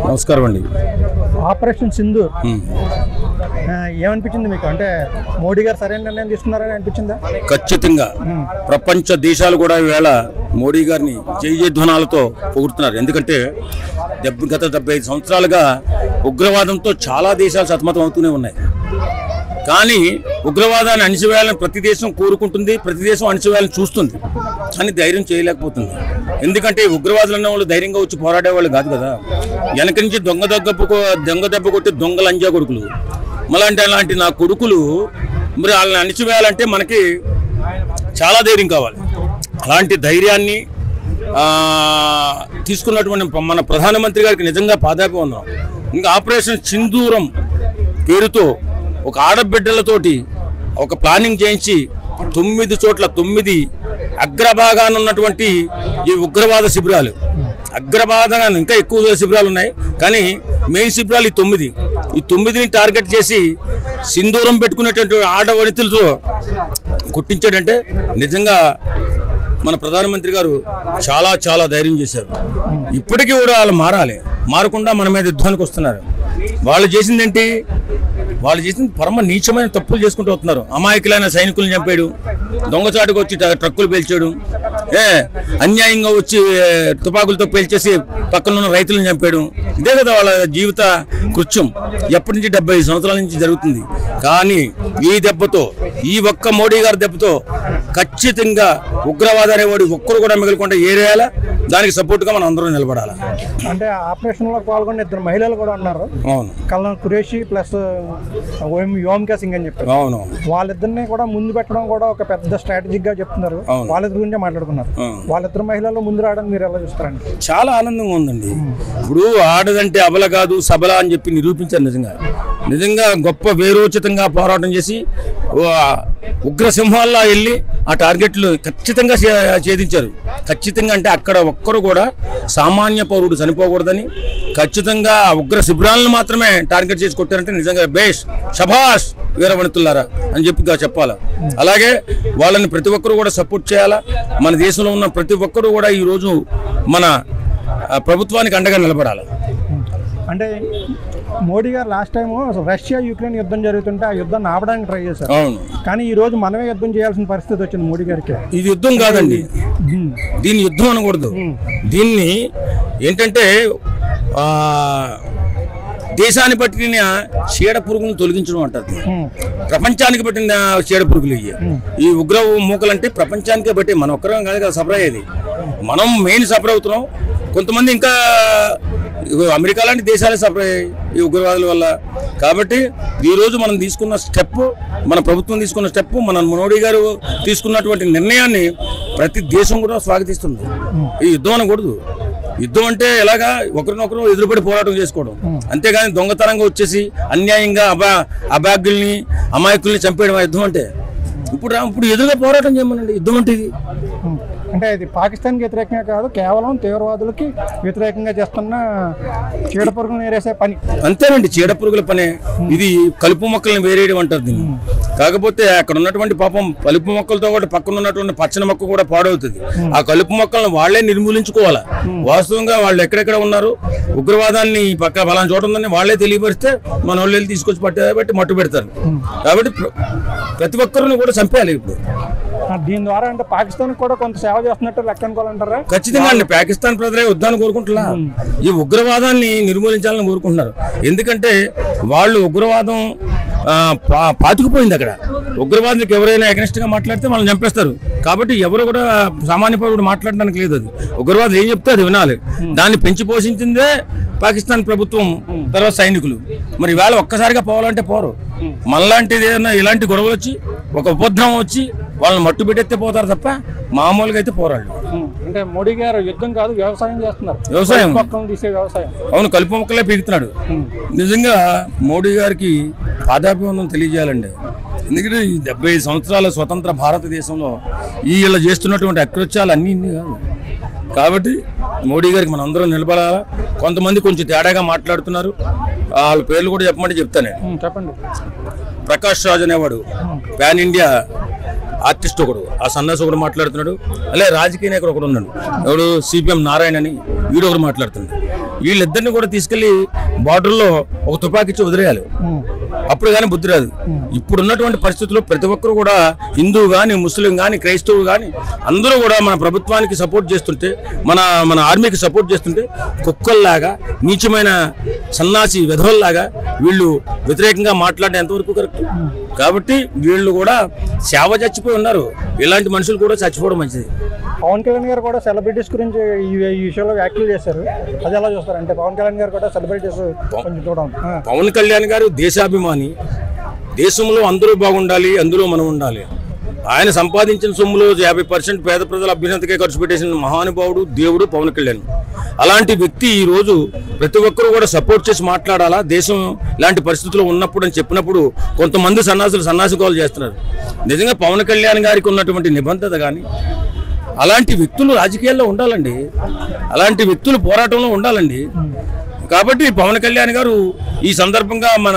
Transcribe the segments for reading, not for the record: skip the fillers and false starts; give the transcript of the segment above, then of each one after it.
నమస్కారం అండి. ఆపరేషన్ సింధూర్ ఏమనిపించింది మీకు? అంటే మోడీ గారు సరైన నిర్ణయం తీసుకున్నారని అనిపించిందా? ఖచ్చితంగా ప్రపంచ దేశాలు కూడా ఈవేళ మోడీ గారిని జయధ్వనాలతో పొగుడుతున్నారు. ఎందుకంటే గత 75 సంవత్సరాలుగా ఉగ్రవాదంతో చాలా దేశాలు సతమతం అవుతూనే ఉన్నాయి. కానీ ఉగ్రవాదాన్ని అణిచివేయాలని ప్రతి దేశం కోరుకుంటుంది, ప్రతి దేశం అణిచివేయాలని చూస్తుంది, కానీ ధైర్యం చేయలేకపోతుంది. ఎందుకంటే ఉగ్రవాదులు అన్న వాళ్ళు ధైర్యంగా వచ్చి పోరాడేవాళ్ళు కాదు కదా. వెనక నుంచి దొంగ దెబ్బ కొట్టి దొంగ లంజా కొడుకులు అలాంటి నా కొడుకులు. మరి వాళ్ళని అణిచివేయాలంటే మనకి చాలా ధైర్యం కావాలి. అలాంటి ధైర్యాన్ని తీసుకున్నటువంటి మన ప్రధానమంత్రి గారికి నిజంగా పాదాపి ఉన్నాం. ఇంకా ఆపరేషన్ సింధూరం పేరుతో ఒక ఆడబిడ్డలతోటి ఒక ప్లానింగ్ చేయించి 9 చోట్ల 9 అగ్రభాగాన ఉన్నటువంటి ఈ ఉగ్రవాద శిబిరాలు, అగ్రభాగాన ఇంకా ఎక్కువ శిబిరాలు ఉన్నాయి, కానీ మెయిన్ శిబిరాలు ఈ 9ని టార్గెట్ చేసి సింధూరం పెట్టుకునేటువంటి ఆడవనితులతో కొట్టించాడంటే నిజంగా మన ప్రధానమంత్రి గారు చాలా చాలా ధైర్యం చేశారు. ఇప్పటికీ కూడా వాళ్ళు మారకుండా మన మీద యుద్ధానికి వస్తున్నారు. వాళ్ళు చేసిందేంటి? వాళ్ళు చేసింది పరమ నీచమైన తప్పులు చేసుకుంటూ వస్తున్నారు. అమాయకులైన సైనికులను చంపాడు, దొంగచాటుకు వచ్చి ట్రక్కులు పేల్చాడు, అన్యాయంగా వచ్చి తుపాకులతో పేల్చేసి పక్కన ఉన్న రైతులను చంపాడు. ఇదే కదా వాళ్ళ జీవిత కృత్యం. ఎప్పటి నుంచి 75 సంవత్సరాల నుంచి జరుగుతుంది. కానీ ఈ దెబ్బతో, ఈ ఒక్క మోడీ గారి దెబ్బతో ఖచ్చితంగా ఉగ్రవాద అనేవాడు ఒక్కరు కూడా మిగలకుండా ఏరేయాలా, దానికి సపోర్ట్గా మనం అందరం నిలబడాలి. అంటే ఆపరేషన్లో పాల్గొన్న 2 మహిళలు కూడా ఉన్నారు. అవును, కల్నల్ ఖురేషి ప్లస్ వ్యోమికా సింగ్ అని చెప్పారు. అవును, వాళ్ళిద్దరిని కూడా ముందు పెట్టడం కూడా ఒక పెద్ద స్ట్రాటజిక్ గా చెప్తున్నారు. వాళ్ళిద్దరి గురించే మాట్లాడుకున్నారు. వాళ్ళిద్దరు మహిళలు ముందు రావడం మీరు ఎలా చూస్తారండి? చాలా ఆనందంగా ఉందండి. ఇప్పుడు ఆడదంటే అబల కాదు సబల అని చెప్పి నిరూపించారు. నిజంగా గొప్ప వేరోచితంగా పోరాటం చేసి ఉగ్రసింహాల్లో వెళ్ళి ఆ టార్గెట్లు ఖచ్చితంగా ఛేదించారు. ఖచ్చితంగా అంటే అక్కడ ఒక్కరు కూడా సామాన్య పౌరుడు చనిపోకూడదని ఖచ్చితంగా ఆ ఉగ్ర శిబిరాలను మాత్రమే టార్గెట్ చేసి కొట్టారంటే నిజంగా బేష్, శభాష్ వీరవనితులారా అని చెప్పాలా. అలాగే వాళ్ళని ప్రతి ఒక్కరు కూడా సపోర్ట్ చేయాలా. మన దేశంలో ఉన్న ప్రతి ఒక్కరు కూడా ఈరోజు మన ప్రభుత్వానికి అండగా నిలబడాలి. అంటే మోడీ గారు లాస్ట్ టైం రష్యా యుక్రెయిన్ యుద్ధం జరుగుతుంటే ఆ యుద్ధాన్ని ఆపడానికి ట్రై చేశారు. కానీ ఈ రోజు మనమే యుద్ధం చేయాల్సిన పరిస్థితి వచ్చింది మోడీ గారికి. ఇది యుద్ధం కాదండి, దీన్ని యుద్ధం అనకూడదు. దీన్ని ఏంటంటే దేశాన్ని పట్టిన చీడ పురుగులను తొలగించడం అంటారు. ప్రపంచానికి పట్టిన చీడ పురుగులు ఈ ఉగ్ర మూకలంటే ప్రపంచానికే బట్టి మనం ఒక్కరం కాదు కదా సఫర్ అయ్యేది. మనం మెయిన్ సఫర్ అవుతున్నాం. కొంతమంది ఇంకా అమెరికా లాంటి దేశాలే సఫర్ అయ్యాయి ఈ ఉగ్రవాదుల వల్ల. కాబట్టి ఈరోజు మనం తీసుకున్న స్టెప్, మన ప్రభుత్వం తీసుకున్న స్టెప్, మన మోడీ గారు తీసుకున్నటువంటి నిర్ణయాన్ని ప్రతి దేశం కూడా స్వాగతిస్తుంది. ఈ యుద్ధం అనకూడదు. యుద్ధం అంటే ఎలాగా ఒకరినొకరు ఎదురుపడి పోరాటం చేసుకోవడం, అంతేగాని దొంగతనంగా వచ్చేసి అన్యాయంగా అభాగ్యుల్ని అమాయకుల్ని చంపేయడం యుద్ధం అంటే. ఇప్పుడు ఎదురుగా పోరాటం చేయమనండి. యుద్ధం అంటే ఇది అంటే ఇది పాకిస్తాన్కి వ్యతిరేకంగా కాదు, కేవలం తీవ్రవాదులకి వ్యతిరేకంగా చేస్తున్న చీడపురుగులను వేరేసే పని. అంతేనండి, చీడపురుగుల పనే ఇది. కలుపు మొక్కలను వేరేయడం అంటారు దీన్ని. కాకపోతే అక్కడ ఉన్నటువంటి పాపం కలుపు మొక్కలతో కూడా పక్కన ఉన్నటువంటి పచ్చని మొక్క కూడా పాడవుతుంది. ఆ కలుపు మొక్కలను వాళ్లే నిర్మూలించుకోవాలా. వాస్తవంగా వాళ్ళు ఎక్కడెక్కడ ఉన్నారు, ఉగ్రవాదాన్ని పక్క ఫలానా చోట ఉందని వాళ్లే తెలియపరిస్తే మన వాళ్ళు వెళ్ళి తీసుకొచ్చి పట్టి మట్టు పెడతారు. కాబట్టి ప్రతి ఒక్కరిని కూడా చంపేయాలి. ఇప్పుడు దీని ద్వారా అంటే పాకిస్తాన్ కూడా కొంత సేవ చేస్తున్నట్టు లెక్క అనుకోవాలంటారా? ఖచ్చితంగా అండి. పాకిస్తాన్ ప్రజలే యుద్ధాన్ని కోరుకుంటున్నా, ఈ ఉగ్రవాదాన్ని నిర్మూలించాలని కోరుకుంటున్నారు. ఎందుకంటే వాళ్ళు ఉగ్రవాదం పాతుకుపోయింది అక్కడ. ఉగ్రవాదులకు ఎవరైనా అగెన్స్ట్ గా మాట్లాడితే వాళ్ళని చంపేస్తారు. కాబట్టి ఎవరు కూడా సామాన్య పౌరుడు మాట్లాడడానికి లేదు. అది ఉగ్రవాదులు ఏం చెప్తే అది వినాలి. దాన్ని పెంచి పోషించిందే పాకిస్తాన్ ప్రభుత్వం, తర్వాత సైనికులు. మరి ఇవాళ ఒక్కసారిగా పోవాలంటే పోరు. మనలాంటిది ఏదైనా ఇలాంటి గొడవలు వచ్చి ఒక ఉపద్రవం వచ్చి వాళ్ళని మట్టు పెట్టెత్తే పోతారు తప్ప మామూలుగా అయితే పోరాడు. అంటే మోడీ గారు యుద్ధం కాదు, వ్యవసాయం చేస్తున్నారు. వ్యవసాయం తీసే వ్యవసాయం. అవును, కలుపు మొక్కలే పీకుతున్నాడు. నిజంగా మోడీ గారికి పాదాభివందనం తెలియజేయాలండి. ఎందుకంటే ఈ 75 సంవత్సరాల స్వతంత్ర భారతదేశంలో వీళ్ళు చేస్తున్నటువంటి అకృత్యాలు అన్నీ కాదు. కాబట్టి మోడీ గారికి మనం అందరం నిలబడాలా. కొంతమంది కొంచెం తేడాగా మాట్లాడుతున్నారు, వాళ్ళ పేర్లు కూడా చెప్పమంటే చెప్తాను. చెప్పండి. ప్రకాష్ రాజ్ అనేవాడు పాన్ ఇండియా ఆర్టిస్ట్ ఒకడు, ఆ సన్నాసి ఒకడు మాట్లాడుతున్నాడు. అలాగే రాజకీయ నాయకుడు ఒకడు ఉన్నాడు, ఎవడు సిపిఎం నారాయణ అని, వీడు ఒకడు మాట్లాడుతున్నాడు. వీళ్ళిద్దరిని కూడా తీసుకెళ్లి బార్డర్లో ఒక తుపాకిచ్చి వదిలేయాలి, అప్పుడు కానీ బుద్ధి రాదు. ఇప్పుడున్నటువంటి పరిస్థితుల్లో ప్రతి ఒక్కరు కూడా హిందూ కానీ, ముస్లిం కానీ, క్రైస్తవులు కానీ అందరూ కూడా మన ప్రభుత్వానికి సపోర్ట్ చేస్తుంటే, మన ఆర్మీకి సపోర్ట్ చేస్తుంటే కుక్కల్లాగా, నీచమైన సన్నాసి విధవల్లాగా వీళ్ళు వ్యతిరేకంగా మాట్లాడడం ఎంతవరకు కరెక్ట్? కాబట్టి వీళ్ళు కూడా సేవ చచ్చిపోయి ఉన్నారు. ఇలాంటి మనుషులు కూడా చచ్చిపోవడం మంచిది. పవన్ కళ్యాణ్ గారు కూడా సెలబ్రిటీస్ గురించి ఈ విషయంలో వ్యాఖ్యలు చేశారు, అది ఎలా చూస్తారు? అంటే పవన్ కళ్యాణ్ గారు కూడా సెలబ్రిటీస్ కొంచెం చూడండి. పవన్ కళ్యాణ్ గారు దేశాభిమాని, దేశంలో అందరూ బాగుండాలి, అందులో మనం ఉండాలి. ఆయన సంపాదించిన సొమ్ములో 50% పేద ప్రజల అభ్యున్నతికే ఖర్చు పెట్టేసిన మహానుభావుడు, దేవుడు పవన్ కళ్యాణ్. అలాంటి వ్యక్తి ఈ రోజు ప్రతి ఒక్కరూ కూడా సపోర్ట్ చేసి మాట్లాడాలా, దేశం ఇలాంటి పరిస్థితుల్లో ఉన్నప్పుడు అని చెప్పినప్పుడు కొంతమంది సన్నాసి గోలు చేస్తున్నారు. నిజంగా పవన్ కళ్యాణ్ గారికి ఉన్నటువంటి నిబద్ధత కానీ, అలాంటి వ్యక్తులు రాజకీయాల్లో ఉండాలండి, అలాంటి వ్యక్తులు పోరాటంలో ఉండాలండి. కాబట్టి పవన్ కళ్యాణ్ గారు ఈ సందర్భంగా మన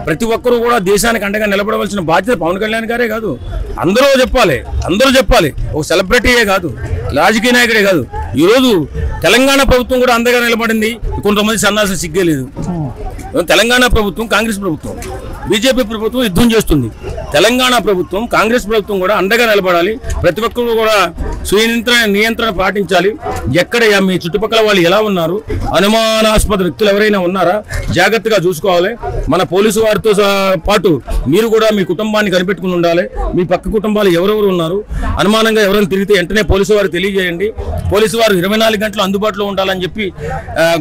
ప్రతి ఒక్కరూ కూడా దేశానికి అండగా నిలబడవలసిన బాధ్యత పవన్ కళ్యాణ్ గారే కాదు, అందరూ చెప్పాలి. ఒక సెలబ్రిటీయే కాదు, రాజకీయ నాయకుడే కాదు. ఈరోజు తెలంగాణ ప్రభుత్వం కూడా అండగా నిలబడింది. కొంతమంది సన్నాసులు సిగ్గలేదు. తెలంగాణ ప్రభుత్వం, కాంగ్రెస్ ప్రభుత్వం, బీజేపీ ప్రభుత్వం యుద్ధం చేస్తుంది. తెలంగాణ ప్రభుత్వం, కాంగ్రెస్ ప్రభుత్వం కూడా అండగా నిలబడాలి. ప్రతి ఒక్కరు కూడా స్వీయ నియంత్రణ పాటించాలి. ఎక్కడ మీ చుట్టుపక్కల వాళ్ళు ఎలా ఉన్నారు, అనుమానాస్పద వ్యక్తులు ఎవరైనా ఉన్నారా జాగ్రత్తగా చూసుకోవాలి. మన పోలీసు వారితో పాటు మీరు కూడా మీ కుటుంబాన్ని కనిపెట్టుకుని ఉండాలి. మీ పక్క కుటుంబాలు ఎవరెవరు ఉన్నారు, అనుమానంగా ఎవరైనా తిరిగితే వెంటనే పోలీసు వారికి తెలియజేయండి. పోలీసు వారు 24 గంటలు అందుబాటులో ఉండాలని చెప్పి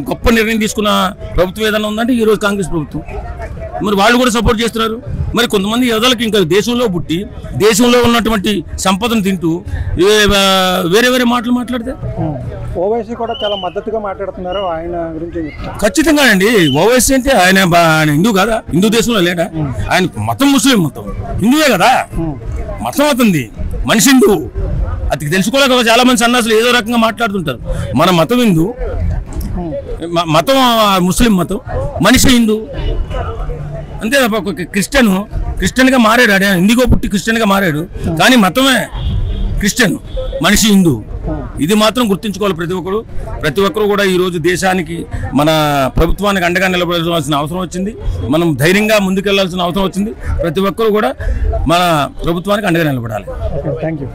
గొప్ప నిర్ణయం తీసుకున్న ప్రభుత్వం ఏదైనా ఉందంటే ఈరోజు కాంగ్రెస్ ప్రభుత్వం. మరి వాళ్ళు కూడా సపోర్ట్ చేస్తున్నారు. మరి కొంతమంది యువతలకు ఇంకా దేశంలో పుట్టి దేశంలో ఉన్నటువంటి సంపదను తింటూ వేరే మాటలు మాట్లాడితే ఓవైసీ కూడా చాలా మద్దతుగా మాట్లాడుతున్నారు ఆయన గురించి. ఖచ్చితంగా అండి. ఓవైసీ అంటే ఆయన హిందూ కదా, హిందూ దేశంలో లేడా? ఆయన మతం ముస్లిం మతం, హిందువే కదా, మతం అవుతుంది, మనిషి హిందూ. అది తెలుసుకోలేక చాలా మంది సన్నాసులు ఏదో రకంగా మాట్లాడుతుంటారు. మన మతం హిందూ, మతం ముస్లిం మతం, మనిషి హిందూ అంతే. క్రిస్టియన్గా మారాడు, ఆడ హిందీగో పుట్టి క్రిస్టియన్గా మారాడు, కానీ మతమే క్రిస్టియన్, మనిషి హిందూ. ఇది మాత్రం గుర్తుంచుకోవాలి ప్రతి ఒక్కరు కూడా. ఈరోజు దేశానికి, మన ప్రభుత్వానికి అండగా నిలబడాల్సిన అవసరం వచ్చింది. మనం ధైర్యంగా ముందుకెళ్లాల్సిన అవసరం వచ్చింది. ప్రతి ఒక్కరు కూడా మన ప్రభుత్వానికి అండగా నిలబడాలి. Thank you.